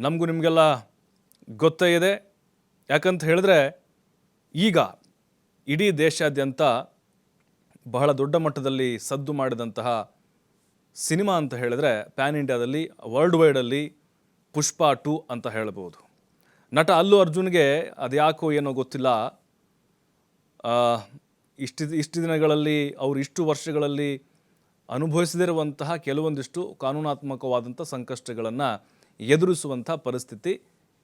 ನಮಗೂ ನಿಮಗೆಲ್ಲ ಗೊತ್ತೇ ಇದೆ. ಯಾಕಂತ ಹೇಳಿದ್ರೆ ಈಗ ಇಡೀ ದೇಶಾದ್ಯಂತ ಬಹಳ ದೊಡ್ಡ ಮಟ್ಟದಲ್ಲಿ ಸದ್ದು ಮಾಡಿದಂತಹ ಸಿನಿಮಾ ಅಂತ ಹೇಳಿದ್ರೆ ಪ್ಯಾನ್ ಇಂಡಿಯಾದಲ್ಲಿ ವರ್ಲ್ಡ್ ವೈಡಲ್ಲಿ ಪುಷ್ಪ 2 ಅಂತ ಹೇಳ್ಬೋದು. ನಟ ಅಲ್ಲು ಅರ್ಜುನ್ಗೆ ಅದ್ಯಾಕೋ ಏನೋ ಗೊತ್ತಿಲ್ಲ, ಇಷ್ಟು ದಿನಗಳಲ್ಲಿ ಅವರು ಇಷ್ಟು ವರ್ಷಗಳಲ್ಲಿ ಅನುಭವಿಸದಿರುವಂತಹ ಕೆಲವೊಂದಿಷ್ಟು ಕಾನೂನಾತ್ಮಕವಾದಂಥ ಸಂಕಷ್ಟಗಳನ್ನು ಎದುರಿಸುವಂಥ ಪರಿಸ್ಥಿತಿ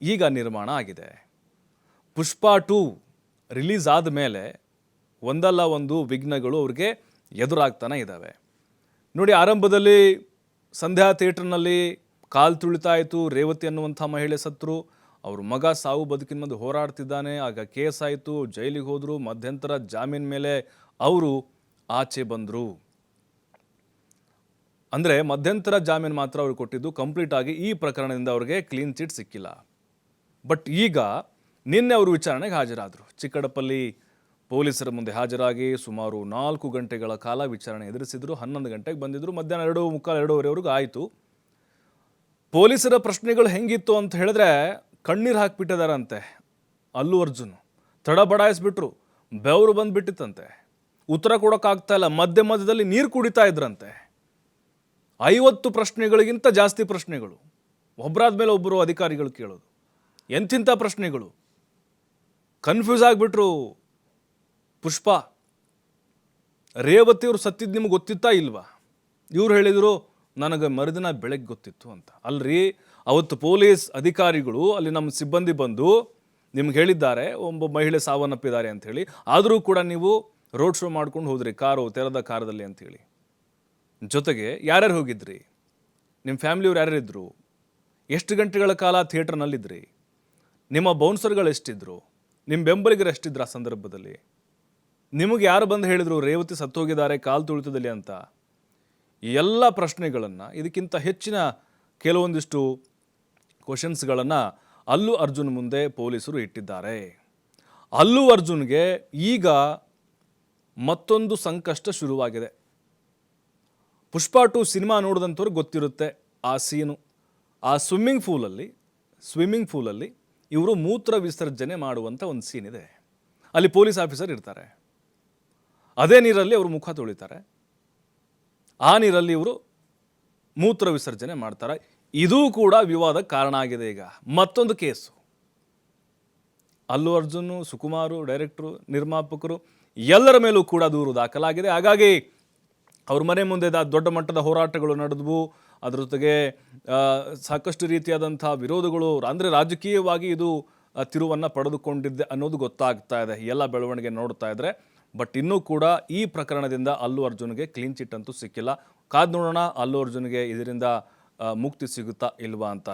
ಈಗ ನಿರ್ಮಾಣ ಆಗಿದೆ. ಪುಷ್ಪ 2 ರಿಲೀಸ್ ಆದ ಮೇಲೆ ಒಂದಲ್ಲ ಒಂದು ವಿಘ್ನಗಳು ಅವ್ರಿಗೆ ಎದುರಾಗ್ತಾನೆ ಇದ್ದಾವೆ. ನೋಡಿ, ಆರಂಭದಲ್ಲಿ ಸಂಧ್ಯಾ ಥಿಯೇಟ್ರ್ನಲ್ಲಿ ಕಾಲು ತುಳಿತಾಯಿತು, ರೇವತಿ ಅನ್ನುವಂಥ ಮಹಿಳೆ ಸತ್ರು, ಅವ್ರ ಮಗ ಸಾವು ಬದುಕಿನ ಮಧ್ಯೆ ಹೋರಾಡ್ತಿದ್ದಾನೆ, ಆಗ ಕೇಸ್ ಆಯಿತು, ಜೈಲಿಗೆ ಹೋದರು, ಮಧ್ಯಂತರ ಜಾಮೀನು ಮೇಲೆ ಅವರು ಆಚೆ ಬಂದರು. ಅಂದರೆ ಮಧ್ಯಂತರ ಜಾಮೀನು ಮಾತ್ರ ಅವ್ರಿಗೆ ಕೊಟ್ಟಿದ್ದು, ಕಂಪ್ಲೀಟಾಗಿ ಈ ಪ್ರಕರಣದಿಂದ ಅವ್ರಿಗೆ ಕ್ಲೀನ್ ಚಿಟ್ ಸಿಕ್ಕಿಲ್ಲ. ಬಟ್ ಈಗ ನಿನ್ನೆ ಅವರು ವಿಚಾರಣೆಗೆ ಹಾಜರಾದರು. ಚಿಕ್ಕಡಪಲ್ಲಿ ಪೊಲೀಸರ ಮುಂದೆ ಹಾಜರಾಗಿ ಸುಮಾರು 4 ಗಂಟೆಗಳ ಕಾಲ ವಿಚಾರಣೆ ಎದುರಿಸಿದ್ರು. 11 ಗಂಟೆಗೆ ಬಂದಿದ್ದರು. ಮಧ್ಯಾಹ್ನ 2:45-2:30ವರೆಗೂ ಆಯಿತು. ಪೊಲೀಸರ ಪ್ರಶ್ನೆಗಳು ಹೆಂಗಿತ್ತು ಅಂತ ಹೇಳಿದ್ರೆ ಕಣ್ಣೀರು ಹಾಕಿಬಿಟ್ಟಿದಾರಂತೆ ಅಲ್ಲು ಅರ್ಜುನ್. ತಡಬಡಾಯಿಸ್ಬಿಟ್ರು, ಬೆವರು ಬಂದುಬಿಟ್ಟಿತ್ತಂತೆ, ಉತ್ತರ ಕೊಡೋಕ್ಕಾಗ್ತಾ ಇಲ್ಲ, ಮಧ್ಯದಲ್ಲಿ ನೀರು ಕುಡಿತಾ ಇದ್ರಂತೆ. 50 ಪ್ರಶ್ನೆಗಳಿಗಿಂತ ಜಾಸ್ತಿ ಪ್ರಶ್ನೆಗಳು, ಒಬ್ಬರಾದ ಮೇಲೆ ಒಬ್ಬರು ಅಧಿಕಾರಿಗಳು ಕೇಳೋದು. ಎಂತಿಂಥ ಪ್ರಶ್ನೆಗಳು, ಕನ್ಫ್ಯೂಸ್ ಆಗಿಬಿಟ್ರು. ಪುಷ್ಪ, ರೇವತಿಯವರು ಸತ್ತಿದ್ದು ನಿಮ್ಗೆ ಗೊತ್ತಿತ್ತಾ ಇಲ್ವಾ? ಇವ್ರು ಹೇಳಿದರು ನನಗೆ ಮರುದಿನ ಬೆಳಗ್ಗೆ ಗೊತ್ತಿತ್ತು ಅಂತ. ಅಲ್ರಿ, ಅವತ್ತು ಪೊಲೀಸ್ ಅಧಿಕಾರಿಗಳು ಅಲ್ಲಿ ನಮ್ಮ ಸಿಬ್ಬಂದಿ ಬಂದು ನಿಮ್ಗೆ ಹೇಳಿದ್ದಾರೆ ಒಬ್ಬ ಮಹಿಳೆ ಸಾವನ್ನಪ್ಪಿದ್ದಾರೆ ಅಂಥೇಳಿ, ಆದರೂ ಕೂಡ ನೀವು ರೋಡ್ ಶೋ ಮಾಡ್ಕೊಂಡು ಹೋದ್ರಿ ತೆರೆದ ಕಾರದಲ್ಲಿ ಅಂಥೇಳಿ. ಜೊತೆಗೆ ಯಾರ್ಯಾರು ಹೋಗಿದ್ರಿ, ನಿಮ್ಮ ಫ್ಯಾಮಿಲಿಯವ್ರು ಯಾರ್ಯಾರಿದ್ರು, ಎಷ್ಟು ಗಂಟೆಗಳ ಕಾಲ ಥಿಯೇಟ್ರ್ನಲ್ಲಿದ್ರಿ, ನಿಮ್ಮ ಬೌನ್ಸರ್ಗಳು ಎಷ್ಟಿದ್ರು, ನಿಮ್ಮ ಬೆಂಬಲಿಗರು ಎಷ್ಟಿದ್ರು ಆ ಸಂದರ್ಭದಲ್ಲಿ, ನಿಮಗೆ ಯಾರು ಬಂದು ಹೇಳಿದರು ರೇವತಿ ಸತ್ತೋಗಿದ್ದಾರೆ ಕಾಲು ತುಳಿತದಲ್ಲಿ ಅಂತ. ಈ ಎಲ್ಲ ಪ್ರಶ್ನೆಗಳನ್ನು, ಇದಕ್ಕಿಂತ ಹೆಚ್ಚಿನ ಕೆಲವೊಂದಿಷ್ಟು ಕ್ವಶನ್ಸ್ಗಳನ್ನು ಅಲ್ಲು ಅರ್ಜುನ್ ಮುಂದೆ ಪೊಲೀಸರು ಇಟ್ಟಿದ್ದಾರೆ. ಅಲ್ಲು ಅರ್ಜುನ್ಗೆ ಈಗ ಮತ್ತೊಂದು ಸಂಕಷ್ಟ ಶುರುವಾಗಿದೆ. ಪುಷ್ಪ 2 ಸಿನಿಮಾ ನೋಡಿದಂಥವ್ರಿಗೆ ಗೊತ್ತಿರುತ್ತೆ ಆ ಸೀನು. ಆ ಸ್ವಿಮ್ಮಿಂಗ್ ಪೂಲಲ್ಲಿ ಇವರು ಮೂತ್ರ ವಿಸರ್ಜನೆ ಮಾಡುವಂಥ ಒಂದು ಸೀನ್ ಇದೆ. ಅಲ್ಲಿ ಪೊಲೀಸ್ ಆಫೀಸರ್ ಇರ್ತಾರೆ, ಅದೇ ನೀರಲ್ಲಿ ಅವರು ಮುಖ ತೊಳಿತಾರೆ, ಆ ನೀರಲ್ಲಿ ಇವರು ಮೂತ್ರ ವಿಸರ್ಜನೆ ಮಾಡ್ತಾರೆ. ಇದೂ ಕೂಡ ವಿವಾದಕ್ಕೆ ಕಾರಣ ಆಗಿದೆ. ಈಗ ಮತ್ತೊಂದು ಕೇಸು, ಅಲ್ಲು ಅರ್ಜುನ್, ಸುಕುಮಾರು, ಡೈರೆಕ್ಟ್ರು, ನಿರ್ಮಾಪಕರು ಎಲ್ಲರ ಮೇಲೂ ಕೂಡ ದೂರು ದಾಖಲಾಗಿದೆ. ಹಾಗಾಗಿ ಅವ್ರ ಮನೆ ಮುಂದೆ ದೊಡ್ಡ ಮಟ್ಟದ ಹೋರಾಟಗಳು ನಡೆದವು. ಅದರ ಜೊತೆಗೆ ಸಾಕಷ್ಟು ರೀತಿಯಾದಂಥ ವಿರೋಧಗಳು, ಅಂದರೆ ರಾಜಕೀಯವಾಗಿ ಇದು ತಿರುವನ್ನು ಪಡೆದುಕೊಂಡಿದ್ದೆ ಅನ್ನೋದು ಗೊತ್ತಾಗ್ತಾ ಇದೆ ಎಲ್ಲ ಬೆಳವಣಿಗೆ ನೋಡ್ತಾ ಇದ್ರೆ. ಬಟ್ ಇನ್ನೂ ಕೂಡ ಈ ಪ್ರಕರಣದಿಂದ ಅಲ್ಲು ಅರ್ಜುನ್ಗೆ ಕ್ಲೀನ್ ಚಿಟ್ ಅಂತೂ ಸಿಕ್ಕಿಲ್ಲ. ಕಾದು ನೋಡೋಣ ಅಲ್ಲು ಅರ್ಜುನ್ಗೆ ಇದರಿಂದ ಮುಕ್ತಿ ಸಿಗುತ್ತಾ ಇಲ್ವಾ ಅಂತ